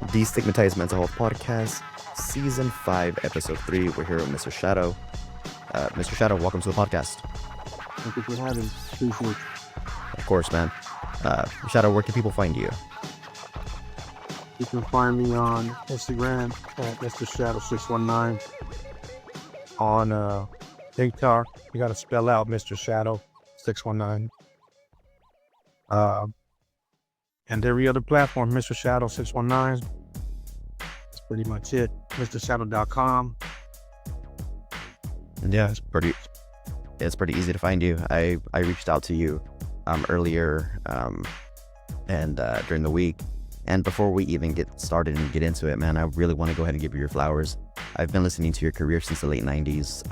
Destigmatize Mental Health Podcast, Season 5, Episode 3. We're here with Mr. Shadow. Mr. Shadow, welcome to the podcast. Thank you for having me. Appreciate it. Of course, man. Shadow, where can people find you? You can find me on Instagram at Mr. Shadow 619. On TikTok, you got to spell out Mr. Shadow 619. And every other platform, Mr. Shadow 619. That's pretty much it. MrShadow.com. Yeah, it's pretty easy to find you. I reached out to you earlier and during the week. And before we even get started and get into it, man, I really want to go ahead and give you your flowers. I've been listening to your career since the late 90s.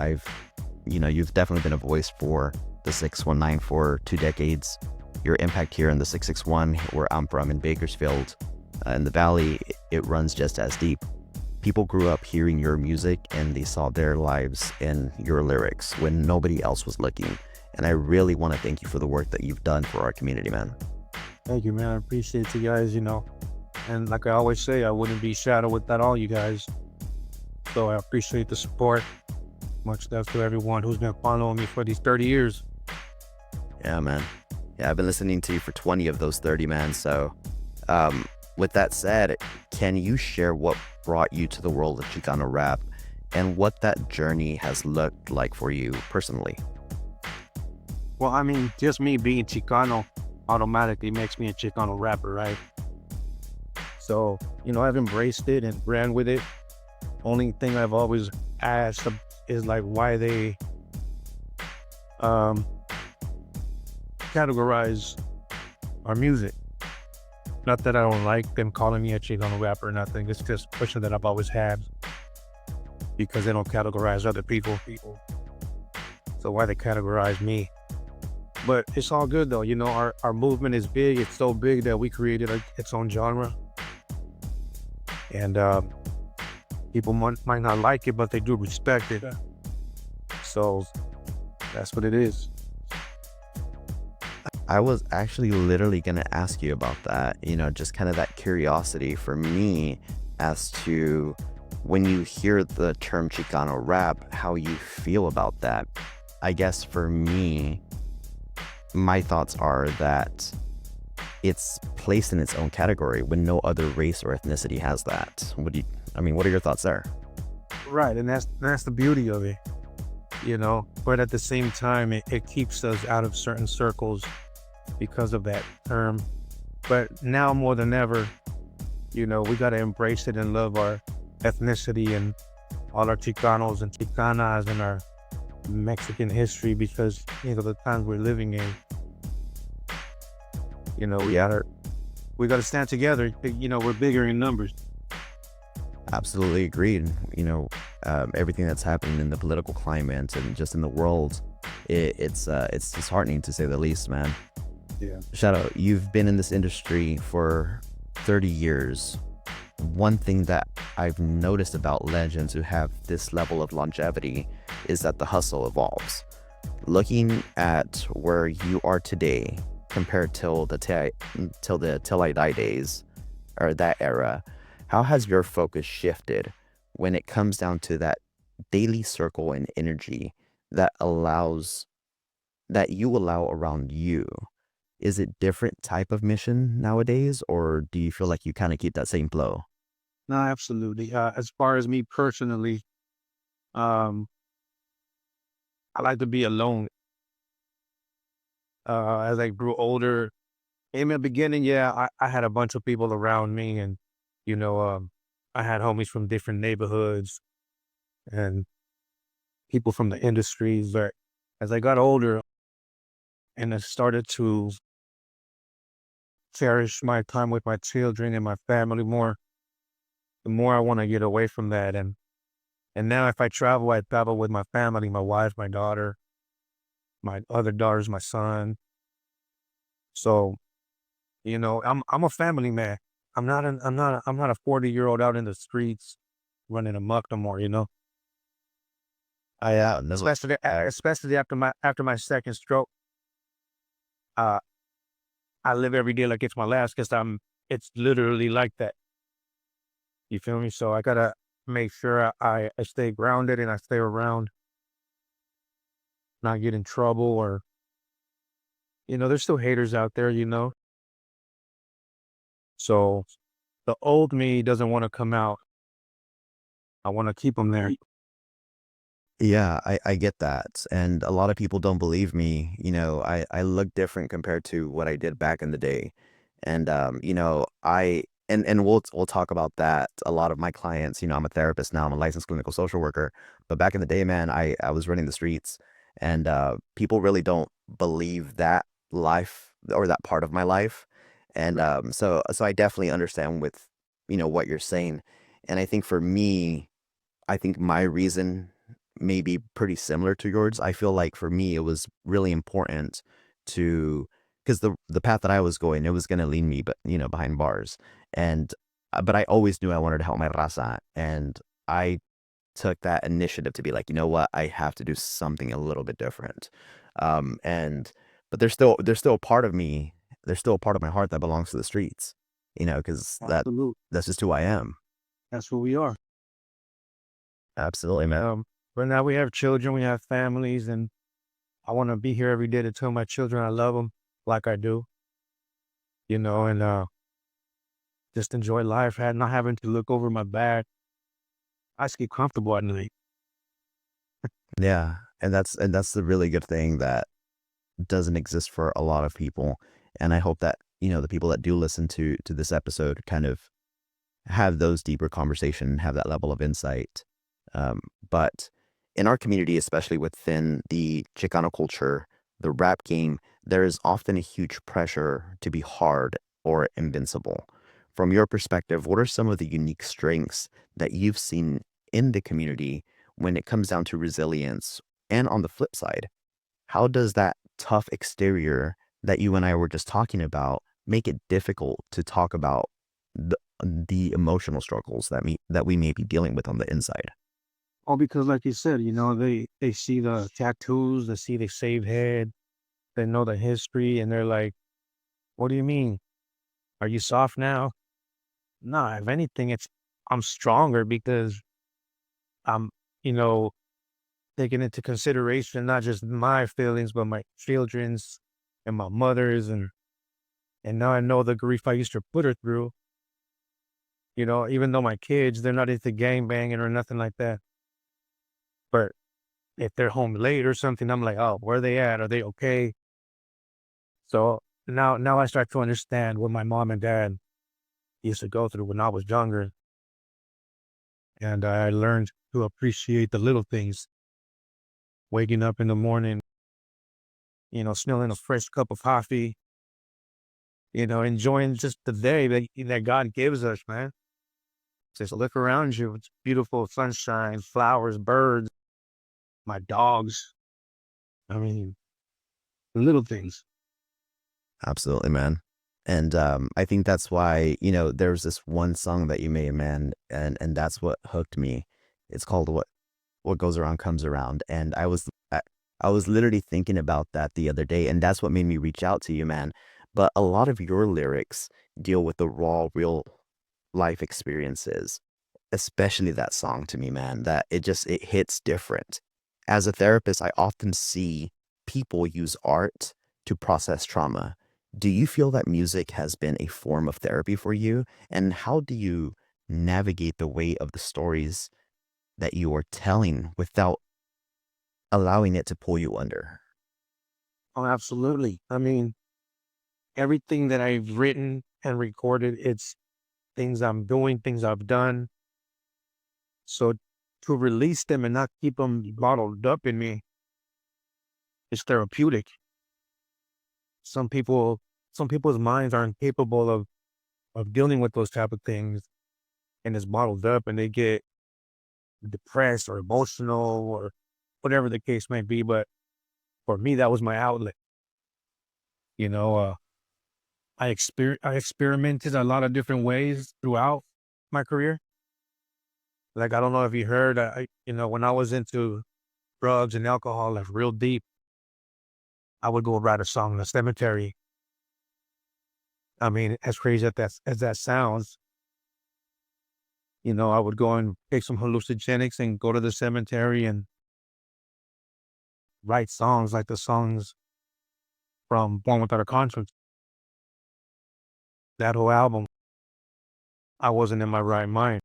You've definitely been a voice for the 619 for 2 decades. Your impact here in the 661, where I'm from in Bakersfield, in the Valley, it runs just as deep. People grew up hearing your music and they saw their lives in your lyrics when nobody else was looking. And I really want to thank you for the work that you've done for our community, man. Thank you, man. I appreciate you guys, And like I always say, I wouldn't be Shadow without all you guys. So I appreciate the support. Much love to everyone who's been following me for these 30 years. Yeah, man. Yeah, I've been listening to you for 20 of those 30, man. So with that said, can you share what brought you to the world of Chicano rap and what that journey has looked like for you personally? Well, I mean, just me being Chicano automatically makes me a Chicano rapper, right? So, I've embraced it and ran with it. Only thing I've always asked is like why they categorize our music. Not that I don't like them calling me a Chicano rapper or nothing. It's just a question that I've always had because they don't categorize other people. So why they categorize me? But it's all good though. Our movement is big. It's so big that we created its own genre. And people might not like it, but they do respect it. So that's what it is. I was actually literally going to ask you about that, just kind of that curiosity for me as to when you hear the term Chicano rap, how you feel about that. I guess for me, my thoughts are that it's placed in its own category when no other race or ethnicity has that. What are your thoughts there? Right, and that's the beauty of it, But at the same time, it keeps us out of certain circles because of that term. But now more than ever, we got to embrace it and love our ethnicity and all our Chicanos and Chicanas and our Mexican history because, the times we're living in. We got to stand together. We're bigger in numbers. Absolutely agreed. Everything that's happening in the political climate and just in the world, it's disheartening to say the least, man. Yeah. Shadow, you've been in this industry for 30 years. One thing that I've noticed about legends who have this level of longevity is that the hustle evolves. Looking at where you are today compared till the Till I Die days or that era, how has your focus shifted when it comes down to that daily circle and energy that you allow around you? Is it different type of mission nowadays, or do you feel like you kind of keep that same flow? No, absolutely. As far as me personally, I like to be alone. As I grew older, in the beginning, yeah, I had a bunch of people around me, and I had homies from different neighborhoods and people from the industries. But as I got older, and I started to cherish my time with my children and my family more, the more I want to get away from that. And now if I travel with my family, my wife, my daughter, my other daughters, my son. So, I'm a family man. I'm not a 40-year-old out in the streets running amok no more, Especially after my second stroke. I live every day like it's my last because it's literally like that. You feel me? So I gotta make sure I stay grounded and I stay around, not get in trouble or, there's still haters out there, So the old me doesn't want to come out. I want to keep them there. Yeah, I get that. And a lot of people don't believe me. I look different compared to what I did back in the day. And and we'll talk about that. A lot of my clients, I'm a therapist now, I'm a licensed clinical social worker. But back in the day, man, I was running the streets, and people really don't believe that life or that part of my life. And so I definitely understand with what you're saying. And I think for me, I think my reason may be pretty similar to yours. I feel like for me, it was really important to, because the path that I was going, it was going to lead me, but behind bars. And but I always knew I wanted to help my raza, and I took that initiative to be like, you know what, I have to do something a little bit different. And but there's still a part of me, there's still a part of my heart that belongs to the streets, because Absolutely. that's just who I am. That's who we are. Absolutely, man. But now we have children, we have families, and I want to be here every day to tell my children I love them like I do, and just enjoy life, not having to look over my back. I just get comfortable at night. Yeah, and that's the really good thing that doesn't exist for a lot of people. And I hope that, the people that do listen to this episode kind of have those deeper conversation, have that level of insight. But in our community, especially within the Chicano culture, the rap game, there is often a huge pressure to be hard or invincible. From your perspective, what are some of the unique strengths that you've seen in the community when it comes down to resilience? And on the flip side, how does that tough exterior that you and I were just talking about make it difficult to talk about the emotional struggles that we may be dealing with on the inside? All because, like you said, they see the tattoos, they see the shaved head, they know the history, and they're like, "What do you mean? Are you soft now?" Nah, if anything, I'm stronger because I'm, you know, taking into consideration not just my feelings, but my children's and my mother's, and now I know the grief I used to put her through. Even though my kids, they're not into gang banging or nothing like that. But if they're home late or something, I'm like, oh, where are they at? Are they okay? So now I start to understand what my mom and dad used to go through when I was younger, and I learned to appreciate the little things. Waking up in the morning, smelling a fresh cup of coffee, enjoying just the day that God gives us, man. Just look around you. It's beautiful sunshine, flowers, birds, my dogs. I mean, little things. Absolutely, man. And I think that's why, there's this one song that you made, man, and that's what hooked me. It's called "What Goes Around Comes Around," and I was literally thinking about that the other day, and that's what made me reach out to you, man. But a lot of your lyrics deal with the raw, real life experiences, especially that song to me, man, that it hits different. As a therapist, I often see people use art to process trauma. Do you feel that music has been a form of therapy for you? And how do you navigate the weight of the stories that you are telling without allowing it to pull you under? Oh, absolutely. I mean, everything that I've written and recorded, it's things I'm doing, things I've done. So to release them and not keep them bottled up in me is therapeutic. Some people, some people's minds aren't capable of dealing with those type of things, and it's bottled up, and they get depressed or emotional or whatever the case may be. But for me, that was my outlet. You know, uh, I experimented a lot of different ways throughout my career. Like, I don't know if you heard, when I was into drugs and alcohol, like real deep, I would go write a song in the cemetery. I mean, as crazy as that sounds, I would go and take some hallucinogenics and go to the cemetery and write songs like the songs from Born Without a Conscience. That whole album, I wasn't in my right mind.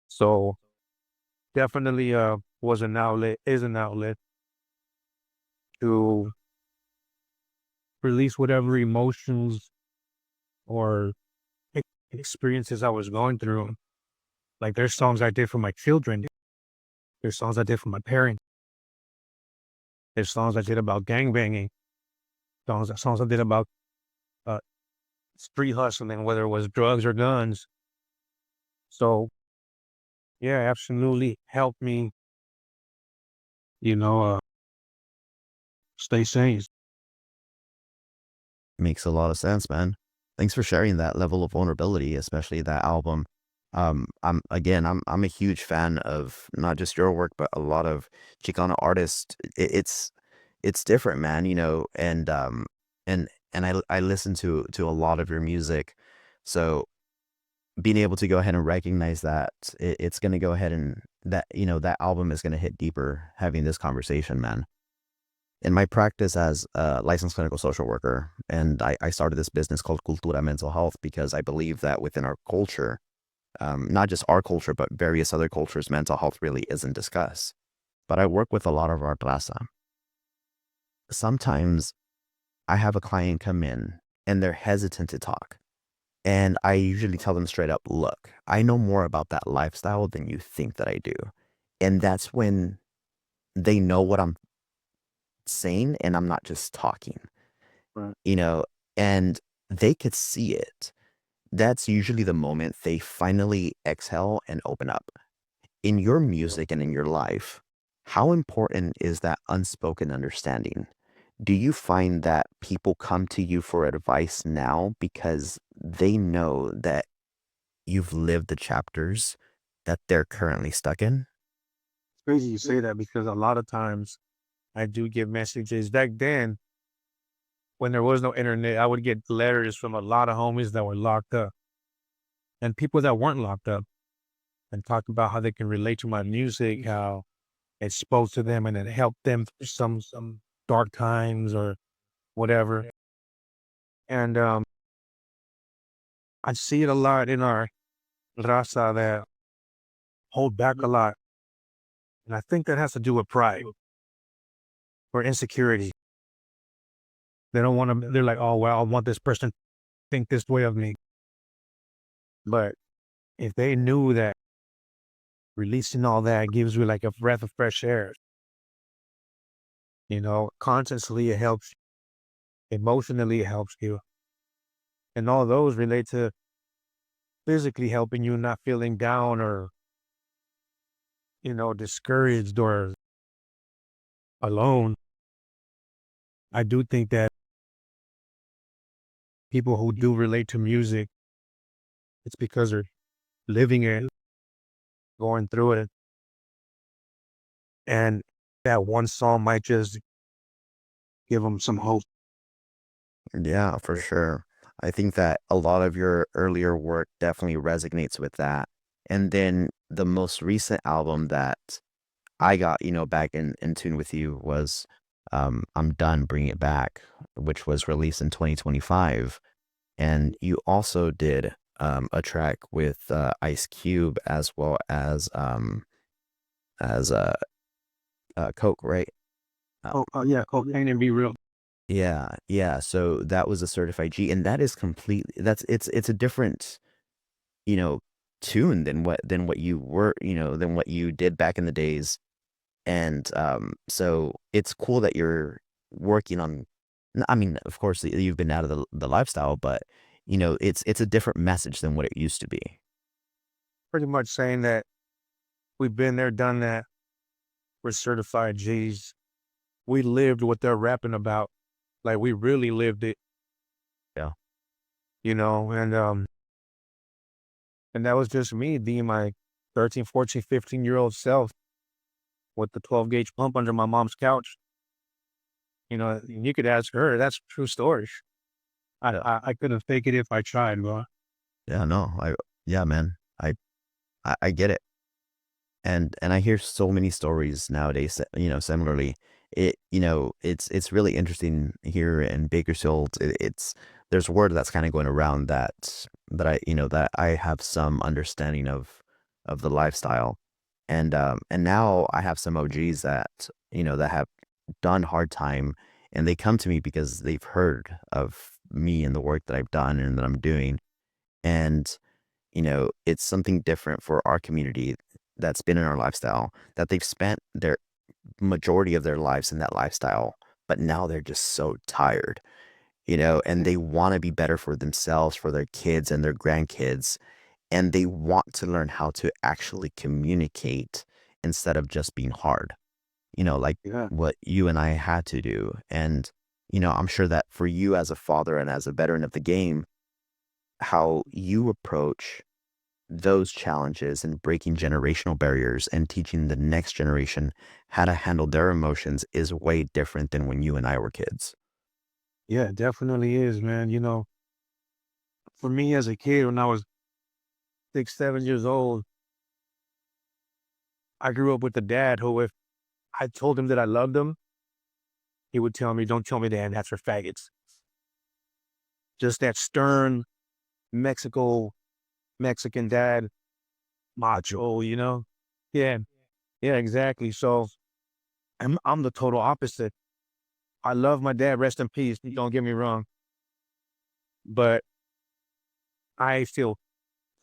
So definitely was an outlet, is an outlet to release whatever emotions or experiences I was going through. Like there's songs I did for my children. There's songs I did for my parents. There's songs I did about gangbanging. Songs I did about uh, street hustling, whether it was drugs or guns. So yeah, absolutely helped me, you know, uh, stay sane. Makes a lot of sense, man. Thanks for sharing that level of vulnerability, especially that album. I'm a huge fan of not just your work, but a lot of Chicano artists. It's different, man. And I listen to a lot of your music, so being able to go ahead and recognize that it's going to go ahead and that album is going to hit deeper having this conversation, man. In my practice as a licensed clinical social worker, and I started this business called Cultura Mental Health because I believe that within our culture, not just our culture, but various other cultures, mental health really isn't discussed. But I work with a lot of our plaza. Sometimes I have a client come in and they're hesitant to talk. And I usually tell them straight up, look, I know more about that lifestyle than you think that I do. And that's when they know what I'm saying and I'm not just talking. Right. you know, and they could see it. That's usually the moment they finally exhale and open up. In your music and in your life, how important is that unspoken understanding? Do you find that people come to you for advice now because they know that you've lived the chapters that they're currently stuck in? It's crazy you say that because a lot of times I do get messages. Back then, when there was no internet, I would get letters from a lot of homies that were locked up and people that weren't locked up and talk about how they can relate to my music, how it spoke to them and it helped them through some dark times or whatever. And I see it a lot in our raza that hold back a lot. And I think that has to do with pride or insecurity. They don't want to, they're like, oh, well, I want this person to think this way of me. But if they knew that releasing all that gives you like a breath of fresh air, consciously it helps, emotionally it helps you. And all those relate to physically helping you not feeling down or, discouraged or alone. I do think that people who do relate to music, it's because they're living it, going through it. And that one song might just give them some hope. Yeah, for sure. I think that a lot of your earlier work definitely resonates with that. And then the most recent album that I got, back in tune with you was I'm Done, Bring It Back, which was released in 2025. And you also did a track with Ice Cube as well as Coke, right? Oh, yeah, cocaine and be real. Yeah, yeah. So that was a certified G, and that is completely it's a different, you know, tune than what you were, than what you did back in the days. And so it's cool that you're working on I mean, of course you've been out of the lifestyle, but it's a different message than what it used to be. Pretty much saying that we've been there, done that. We're certified G's. We lived what they're rapping about. Like we really lived it, Yeah. and and that was just me being my 13, 14, 15-year-old self with the 12 gauge pump under my mom's couch. And you could ask her, that's a true story. I, Yeah. I, I couldn't fake it if I tried, bro. Yeah, no. Yeah, man. I I get it. And I hear so many stories nowadays, similarly. It's really interesting here in Bakersfield. It's there's word that's kind of going around that I have some understanding of the lifestyle. And now I have some OGs that have done hard time, and they come to me because they've heard of me and the work that I've done and that I'm doing. And it's something different for our community that's been in our lifestyle, that they've spent their majority of their lives in that lifestyle, but now they're just so tired, and they want to be better for themselves, for their kids and their grandkids, and they want to learn how to actually communicate instead of just being hard, like Yeah. what you and I had to do. And, I'm sure that for you as a father and as a veteran of the game, how you approach those challenges and breaking generational barriers and teaching the next generation how to handle their emotions is way different than when you and I were kids. Yeah, it definitely is, man. For me as a kid, when I was 6, 7 years old, I grew up with a dad who, if I told him that I loved him, he would tell me, "Don't tell me that, that's for faggots." Just that stern Mexican dad, macho, you know? Yeah, yeah, exactly. So I'm the total opposite. I love my dad, rest in peace. Don't get me wrong, but I feel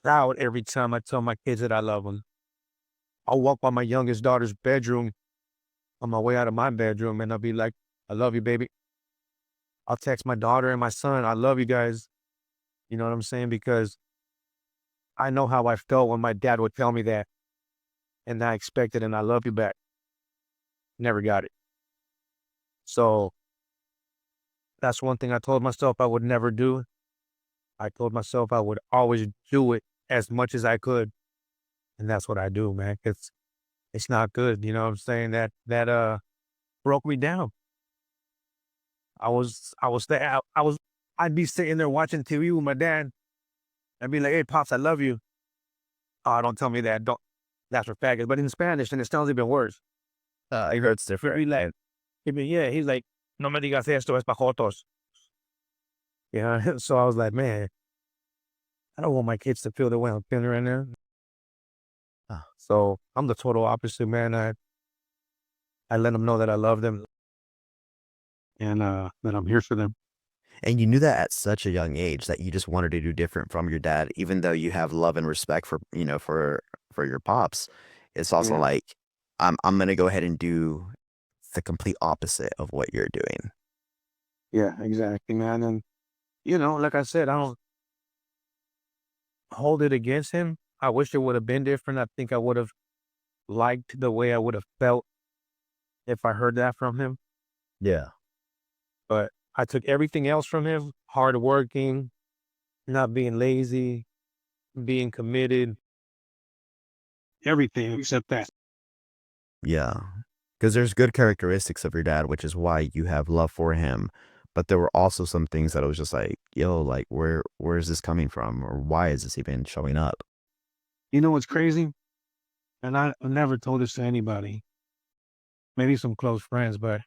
proud every time I tell my kids that I love them. I'll walk by my youngest daughter's bedroom on my way out of my bedroom, and I'll be like, "I love you, baby." I'll text my daughter and my son, "I love you guys." You know what I'm saying? Because I know how I felt when my dad would tell me that, and I expected and "I love you" back. Never got it. So that's one thing I told myself I would never do. I told myself I would always do it as much as I could, and that's what I do, man. It's not good, you know what I'm saying? That broke me down. I was there. I'd be sitting there watching TV with my dad. I'd be like, "Hey, pops, I love you." "Oh, don't tell me that. Don't. That's for faggots." But in Spanish, and it sounds even worse. I heard it's different. Very like, yeah, he's like, "No me digas esto, es pa jotos." Yeah. So I was like, man, I don't want my kids to feel the way I'm feeling right now. Uh, So I'm the total opposite, man. I let them know that I love them and that I'm here for them. and you knew that at such a young age that you just wanted to do different from your dad, even though you have love and respect for your pops. It's also Yeah. like, I'm gonna go ahead and do the complete opposite of what you're doing. Yeah, exactly, man. And like I said, I don't hold it against him. I wish it would have been different. I think I would have liked the way I would have felt if I heard that from him. Yeah. But I took everything else from him: hardworking, not being lazy, being committed, everything except that. Yeah, because there's good characteristics of your dad, which is why you have love for him, but there were also some things that I was just like, "Yo, like, where is this coming from, or why is this even showing up?" You know what's crazy? And I never told this to anybody, maybe some close friends, but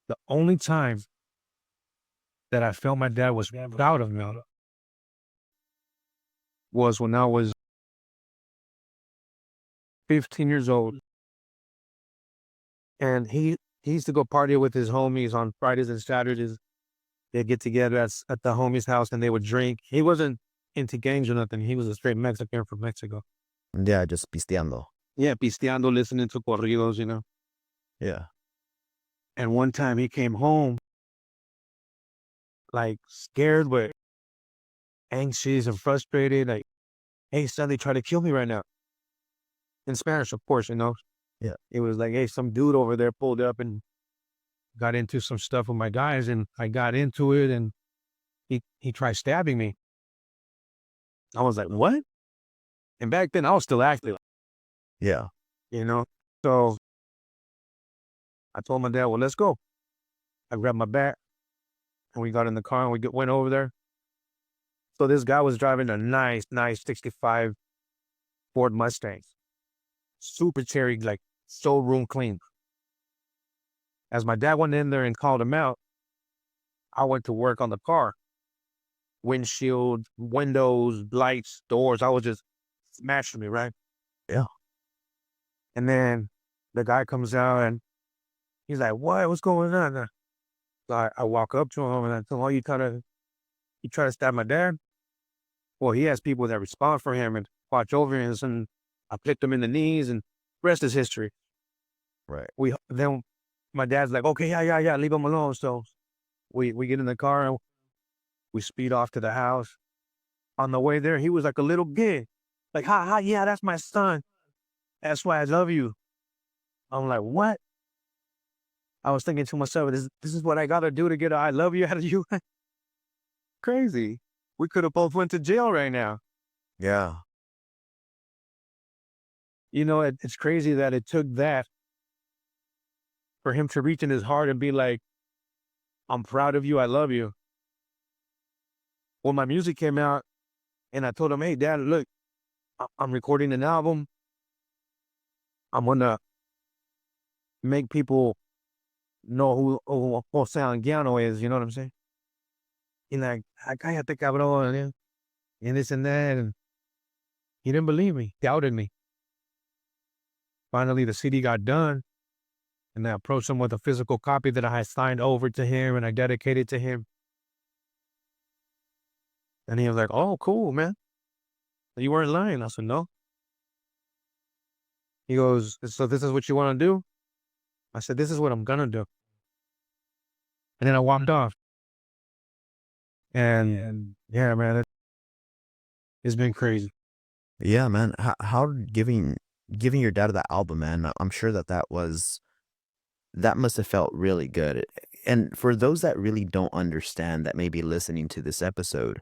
the only time that I felt my dad was proud of me was when I was 15 years old, and he used to go party with his homies on Fridays and Saturdays. They'd get together at the homie's house and they would drink. He wasn't into gangs or nothing. He was a straight Mexican from Mexico. Yeah, just pisteando. Yeah, pisteando, listening to corridos. Yeah. And one time he came home like scared, but anxious and frustrated. Like, "Hey, son, they try to kill me right now." In Spanish, of course. Yeah. It was like, "Hey, some dude over there pulled up and got into some stuff with my guys," and I got into it, and he tried stabbing me. I was like, "What?" And back then I was still acting, Yeah. you know? So I told my dad, "Well, let's go." I grabbed my bag and we got in the car and went over there. So this guy was driving a nice 65. Ford Mustangs, super cherry, like showroom clean. As my dad went in there and called him out, I went to work on the car, windshield, windows, lights, doors. I was just smashing me, right? Yeah. And then the guy comes out and he's like, "What? What's going on?" So I walk up to him and I tell him, "Oh, you try to stab my dad?" Well, he has people that respond for him and watch over him, and I picked him in the knees, and rest is history. Right. Then my dad's like, "Okay, yeah, leave him alone." So we get in the car and we speed off to the house. On the way there, he was like a little kid, like, "Ha ha, yeah, that's my son. That's why I love you." I'm like, "What?" I was thinking to myself, "This is what I gotta do to get a I love you out of you." Crazy. We could have both went to jail right now. Yeah. It's crazy that it took that for him to reach in his heart and be like, "I'm proud of you. I love you." When my music came out and I told him, "Hey, dad, look, I'm recording an album. I'm gonna make people know who Jose Anguiano is." You know what I'm saying? He's like, cállate, cabrón, and this and that. And he didn't believe me, doubted me. Finally, the CD got done, and I approached him with a physical copy that I had signed over to him and I dedicated to him. And he was like, "Oh, cool, man. You weren't lying." I said, "No." He goes, "So this is what you want to do?" I said, "This is what I'm gonna do." And then I walked off. And yeah, man, it's been crazy. Yeah, man. How giving your dad that album, man, I'm sure that must have felt really good. And for those that really don't understand that may be listening to this episode,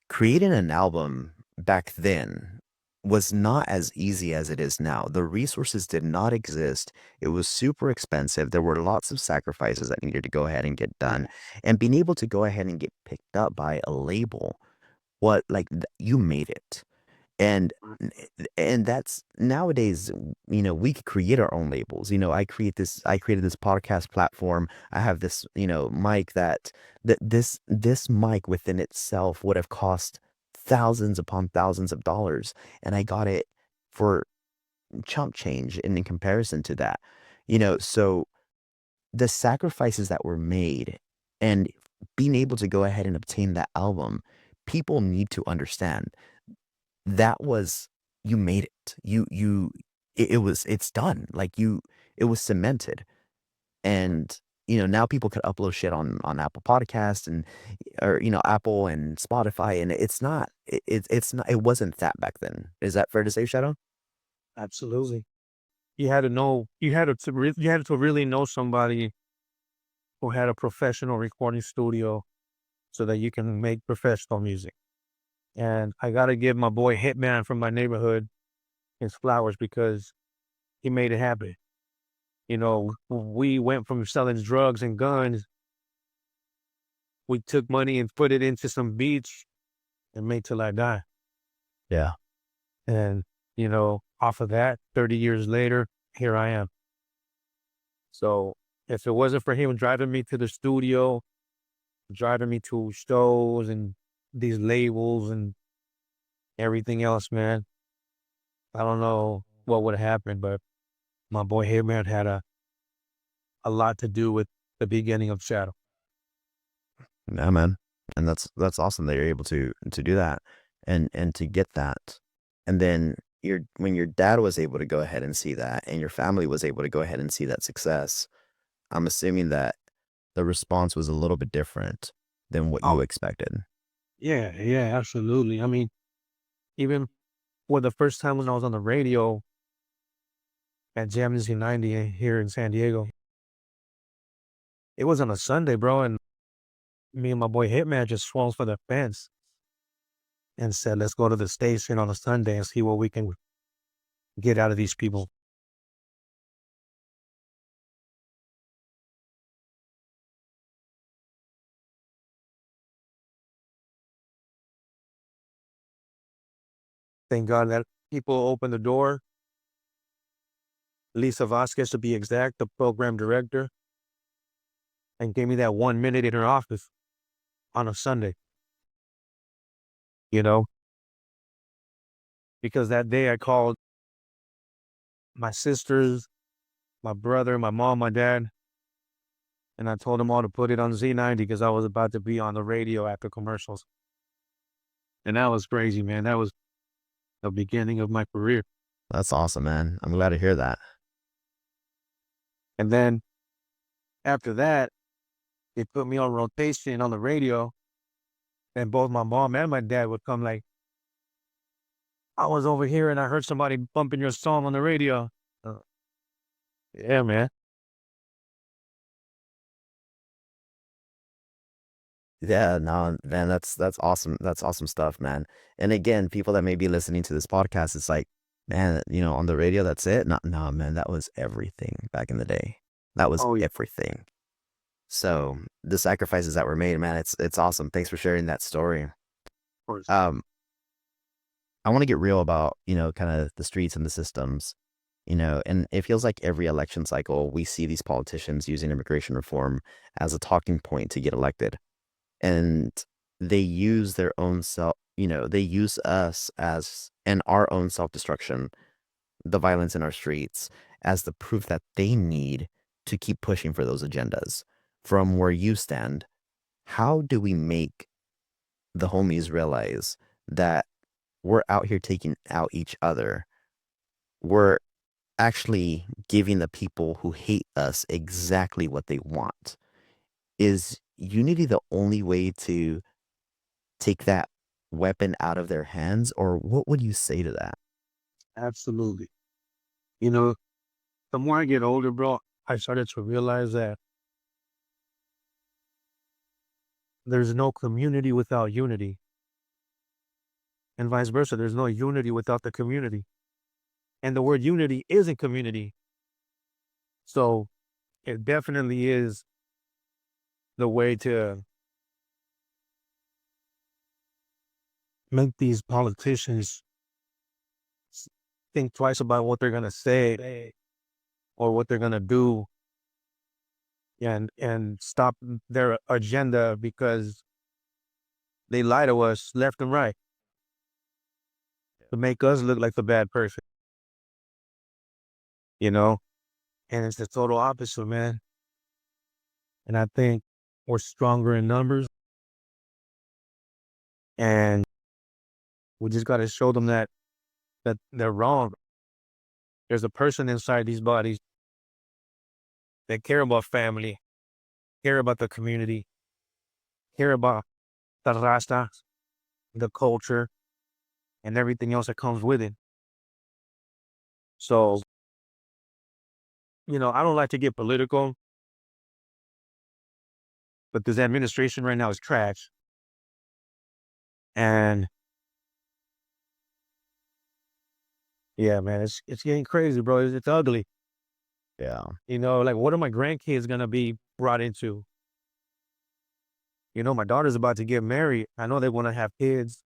creating an album back then was not as easy as it is now. The resources did not exist. It was super expensive. There were lots of sacrifices that needed to go ahead and get done. And being able to go ahead and get picked up by a label, you made it. And and that's nowadays, we could create our own labels. I created this podcast platform. I have this, mic this mic within itself would have cost thousands upon thousands of dollars, and I got it for chump change in comparison to that. So the sacrifices that were made and being able to go ahead and obtain that album, people need to understand that was you made it. It's done. It was cemented. And now people could upload shit on Apple Podcasts and or Apple and Spotify, and it wasn't that back then. Is that fair to say, Shadow? Absolutely. You had to really know somebody who had a professional recording studio so that you can make professional music. And I got to give my boy Hitman from my neighborhood his flowers because he made it happen. We went from selling drugs and guns. We took money and put it into some beats and made till I die. Yeah. And, off of that, 30 years later, here I am. So if it wasn't for him driving me to the studio, driving me to shows and these labels and everything else, man, I don't know what would have happened, but my boy Hitman had a lot to do with the beginning of Shadow. Yeah, man. And that's awesome that you're able to do that and to get that. And then when your dad was able to go ahead and see that and your family was able to go ahead and see that success, I'm assuming that the response was a little bit different than what you Oh, expected. yeah, absolutely. I mean, even for the first time when I was on the radio at Jam 90 here in San Diego, it was on a Sunday, bro, and me and my boy Hitman just swung for the fence and said, "Let's go to the station on a Sunday and see what we can get out of these people." Thank God that people opened the door. Lisa Vasquez, to be exact, the program director, and gave me that 1 minute in her office on a Sunday, you know, because that day I called my sisters, my brother, my mom, my dad, and I told them all to put it on Z90 because I was about to be on the radio after commercials. And that was crazy, man. That was the beginning of my career. That's awesome, man. I'm glad to hear that. And then after that, they put me on rotation on the radio, and both my mom and my dad would come like, I was over here and I heard somebody bumping your song on the radio. Uh, yeah, man. Yeah, no, man, that's awesome. That's awesome stuff, man. And again, people that may be listening to this podcast, it's like, man, on the radio, that's it. No, no, man, that was everything back in the day. That was Oh, yeah, of everything. So the sacrifices that were made, man, it's awesome. Thanks for sharing that story. course. Um, I want to get real about, kind of the streets and the systems, and it feels like every election cycle, we see these politicians using immigration reform as a talking point to get elected. And they use their own they use us as and our own self-destruction, the violence in our streets, as the proof that they need to keep pushing for those agendas. From where you stand, how do we make the homies realize that we're out here taking out each other? We're actually giving the people who hate us exactly what they want. Is unity the only way to take that weapon out of their hands, or what would you say to that? Absolutely. You know, the more I get older, bro, I started to realize that there's no community without unity, and vice versa. There's no unity without the community. And the word unity isn't community. So it definitely is the way to make these politicians think twice about what they're going to say or what they're going to do, and stop their agenda because they lie to us left and right to make us look like the bad person, you know? And it's the total opposite, man. And I think we're stronger in numbers, and we just got to show them that they're wrong. There's a person inside these bodies that care about family, care about the community, care about the rasta, the culture, and everything else that comes with it. So, I don't like to get political, but this administration right now is trash. And yeah, man, it's getting crazy, bro. It's ugly. Yeah. Like, what are my grandkids gonna be brought into? My daughter's about to get married. I know they want to have kids,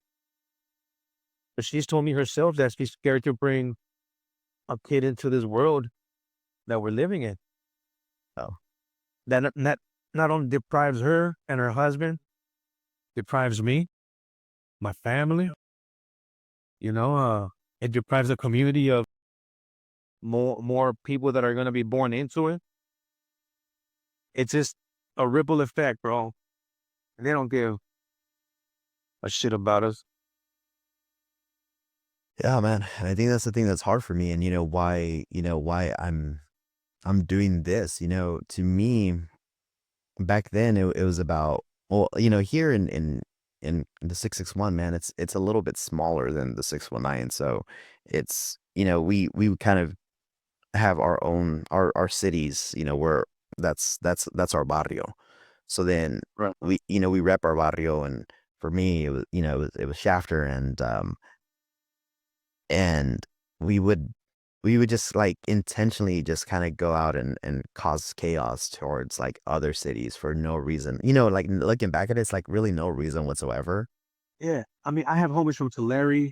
but she's told me herself that she's scared to bring a kid into this world that we're living in. Oh, That not only deprives her and her husband, deprives me, my family. It deprives the community of more people that are gonna be born into it. It's just a ripple effect, bro. And they don't give a shit about us. yeah, man. And I think that's the thing that's hard for me, and why I'm doing this. To me, back then it was about, well, here in the 661, man, it's a little bit smaller than the 619. So it's, we kind of have our own our cities, where that's our barrio. So then Right. we rep our barrio, and for me it was, it was Shafter, and we would just like intentionally just kind of go out and cause chaos towards like other cities for no reason. Like looking back at it, it's like really no reason whatsoever. Yeah. I mean, I have homies from Tulare,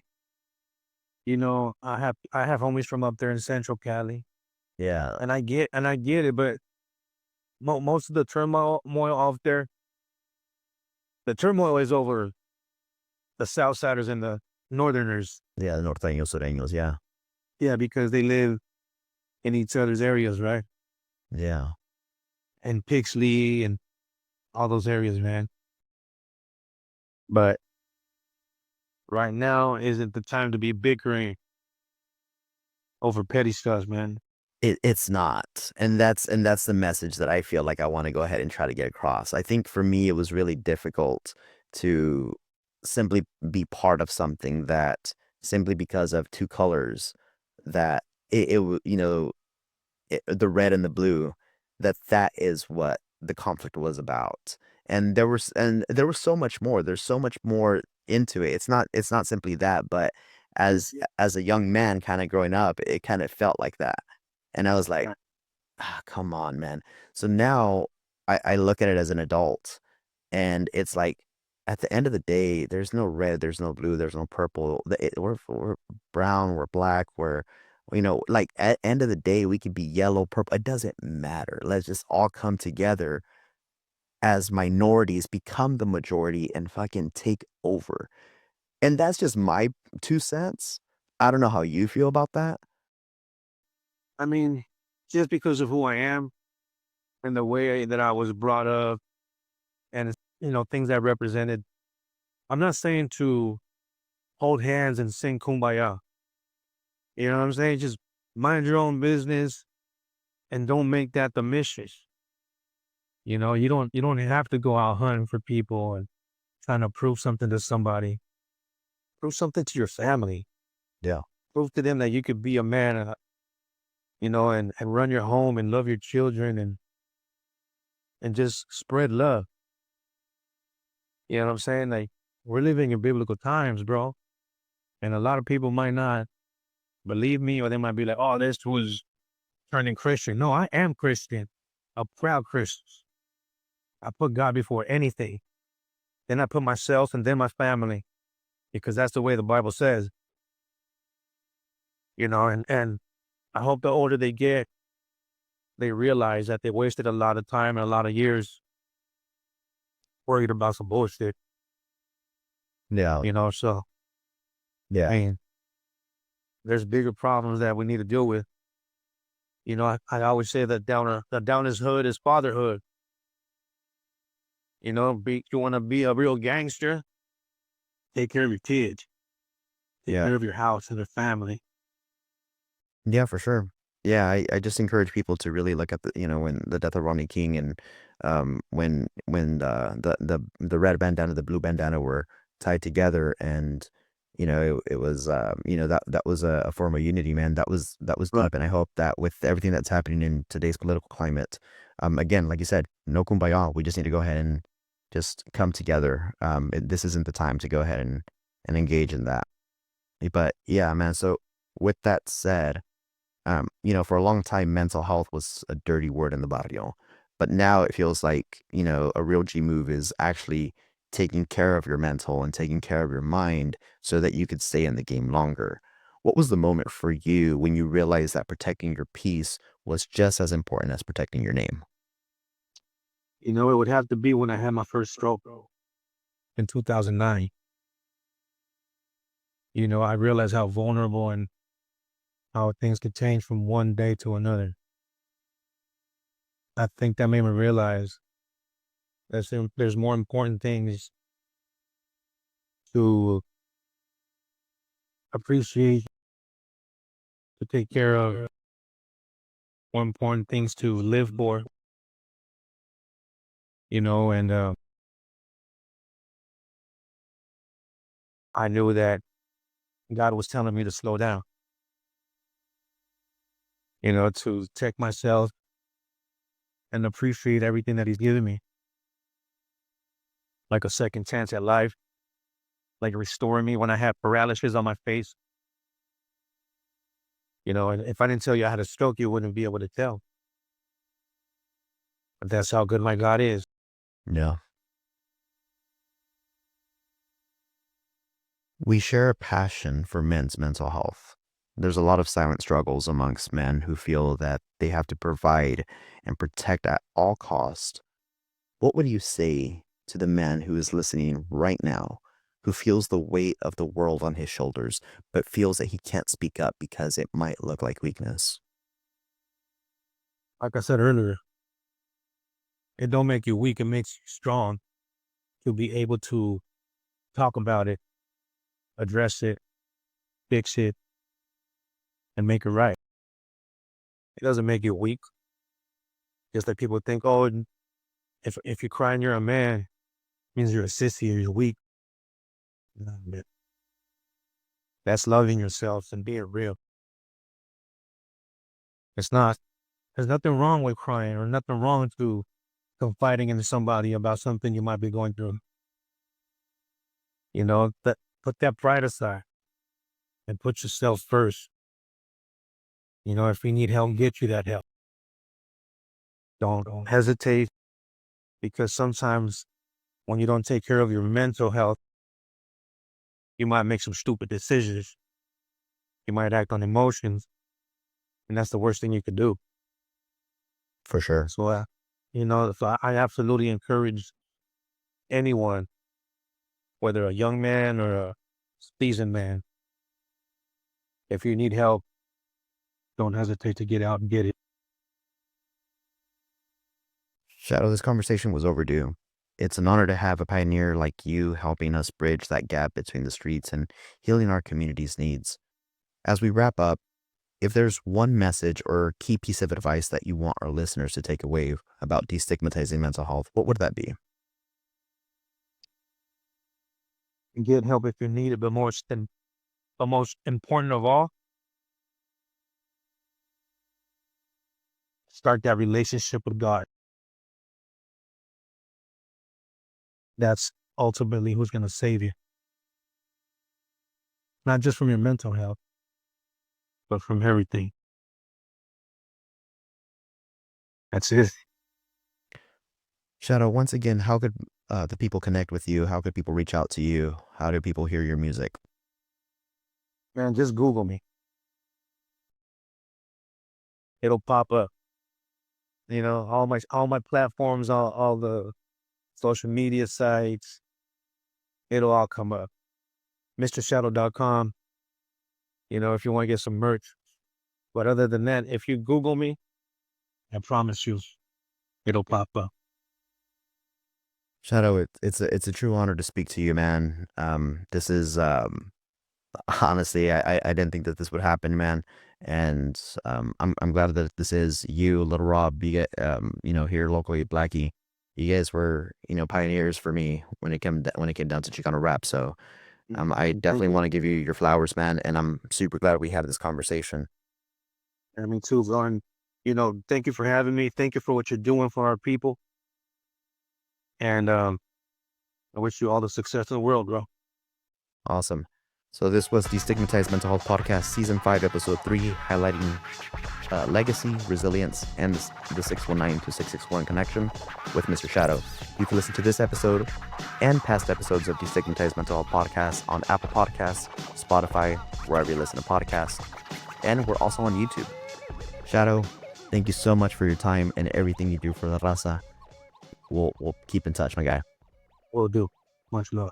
I have homies from up there in Central Cali, Yeah, and I get it, but most of the turmoil off there, the turmoil is over the Southsiders and the Northerners. yeah, norteños, sureños, yeah, Yeah, because they live in each other's areas, right? yeah. And Pixley and all those areas, man. But right now isn't the time to be bickering over petty stuff, man. It's not, and that's the message that I feel like I wanna go ahead and try to get across. I think for me, it was really difficult to simply be part of something that simply because of 2 colors that it w the red and the blue, that is what the conflict was about. And there was so much more. There's so much more into it. It's not simply that, but as a young man kinda growing up, it kinda felt like that. And I was like, Right. "Ah, come on, man." So now I look at it as an adult, and it's like, at the end of the day, there's no red, there's no blue, there's no purple. We're brown, we're black, like at end of the day, we could be yellow, purple. It doesn't matter. Let's just all come together as minorities, become the majority, and fucking take over. And that's just my 2 cents. I don't know how you feel about that. I mean, just because of who I am and the way that I was brought up and things I represented, I'm not saying to hold hands and sing kumbaya. You know what I'm saying? Just mind your own business and don't make that the mission. You don't have to go out hunting for people and trying to prove something to somebody. Prove something to your family. Yeah. Prove to them that you could be a man, and run your home and love your children and just spread love. You know what I'm saying? Like, we're living in biblical times, bro. And a lot of people might not believe me, or they might be like, oh, this was turning Christian. No, I am Christian, a proud Christian. I put God before anything. Then I put myself and then my family, because that's the way the Bible says, and I hope the older they get, they realize that they wasted a lot of time and a lot of years worried about some bullshit, Yeah. so, Yeah. man, there's bigger problems that we need to deal with. I always say that the downest hood is fatherhood. You want to be a real gangster, take care of your kids, take Yeah. care of your house and your family. Yeah, for sure. Yeah, I just encourage people to really look at when the death of Rodney King and when the red bandana, the blue bandana were tied together, and it was that was a form of unity, man. That was Right. deep, and I hope that with everything that's happening in today's political climate, again, like you said, no kumbaya. We just need to go ahead and just come together. This isn't the time to go ahead and engage in that. But yeah, man. So with that said, for a long time, mental health was a dirty word in the barrio. But now it feels like, a real G move is actually taking care of your mental and taking care of your mind so that you could stay in the game longer. What was the moment for you when you realized that protecting your peace was just as important as protecting your name? It would have to be when I had my first stroke in 2009. I realized how vulnerable and how things could change from one day to another. I think that made me realize that there's more important things to appreciate, to take care of, more important things to live for, and I knew that God was telling me to slow down, to check myself and appreciate everything that He's given me, like a second chance at life, like restoring me when I had paralysis on my face. And if I didn't tell you I had a stroke, you wouldn't be able to tell. But that's how good my God is. Yeah. We share a passion for men's mental health. There's a lot of silent struggles amongst men who feel that they have to provide and protect at all cost. What would you say to the man who is listening right now, who feels the weight of the world on his shoulders, but feels that he can't speak up because it might look like weakness? Like I said earlier, it don't make you weak, it makes you strong to be able to talk about it, address it, fix it, and make it right. It doesn't make you weak. Just like people think, oh, if you're crying, you're a man, means you're a sissy or you're weak. Nah, man. That's loving yourself and being real. It's not. There's nothing wrong with crying or nothing wrong to confiding into somebody about something you might be going through. That put that pride aside and put yourself first. If you need help, get you that help. Don't hesitate, because sometimes when you don't take care of your mental health, you might make some stupid decisions. You might act on emotions, and that's the worst thing you could do. For sure. So I absolutely encourage anyone, whether a young man or a seasoned man, if you need help, don't hesitate to get out and get it. Shadow, this conversation was overdue. It's an honor to have a pioneer like you helping us bridge that gap between the streets and healing our community's needs. As we wrap up, if there's one message or key piece of advice that you want our listeners to take away about destigmatizing mental health, what would that be? Get help if you need it, but the most important of all, start that relationship with God. That's ultimately who's going to save you. Not just from your mental health, but from everything. That's it. Shadow, once again, how could the people connect with you? How could people reach out to you? How do people hear your music? Man, just Google me. It'll pop up. All my platforms, all the social media sites, it'll all come up. MrShadow.com, if you want to get some merch. But other than that, if you Google me, I promise you, it'll pop up. Shadow, it's a true honor to speak to you, man. This is honestly, I didn't think that this would happen, man. And I'm glad that this is you, Little Rob, you get here locally, Blackie. You guys were pioneers for me when it came down to Chicano rap. So I definitely want to give you your flowers, man. And I'm super glad we had this conversation. Me too, bro. And, thank you for having me. Thank you for what you're doing for our people. And I wish you all the success in the world, bro. Awesome. So this was Destigmatize Mental Health Podcast, Season 5, Episode 3, highlighting legacy, resilience, and the 619 to 661 connection with Mr. Shadow. You can listen to this episode and past episodes of Destigmatize Mental Health Podcast on Apple Podcasts, Spotify, wherever you listen to podcasts, and we're also on YouTube. Shadow, thank you so much for your time and everything you do for the raza. We'll keep in touch, my guy. Will do. Much love.